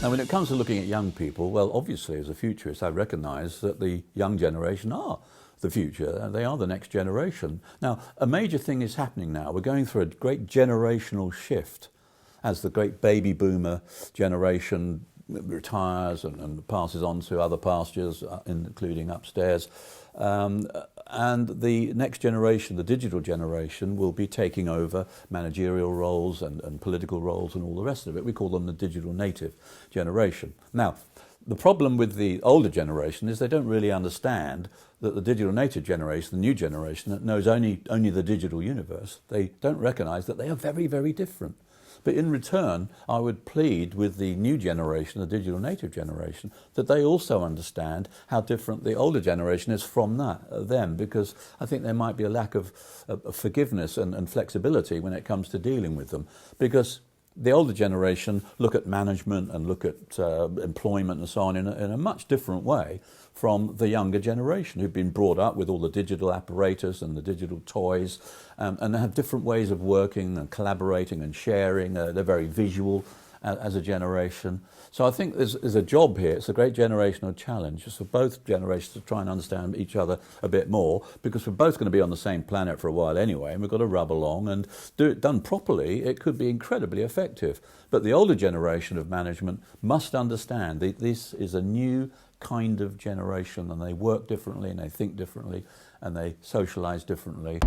Now, when it comes to looking at young people, well, obviously, as a futurist, I recognise that the young generation are the future. They are the next generation. Now, a major thing is happening now. We're going through a great generational shift as the great baby boomer generation retires and passes on to other pastures, including upstairs. And the next generation, the digital generation, will be taking over managerial roles and political roles and all the rest of it. We call them the digital native generation. Now, the problem with the older generation is they don't really understand that the digital native generation, the new generation that knows only the digital universe, they don't recognise that they are very, very different. But in return, I would plead with the new generation, the digital native generation, that they also understand how different the older generation is from them, because I think there might be a lack of forgiveness and flexibility when it comes to dealing with them. Because the older generation look at management and look at employment and so on in a much different way from the younger generation who've been brought up with all the digital apparatus and the digital toys and have different ways of working and collaborating and sharing. They're very visual as a generation. So I think there's a job here. It's a great generational challenge. It's for both generations to try and understand each other a bit more, because we're both going to be on the same planet for a while anyway, and we've got to rub along and do it done properly. It could be incredibly effective. But the older generation of management must understand that this is a new kind of generation, and they work differently and they think differently and they socialise differently.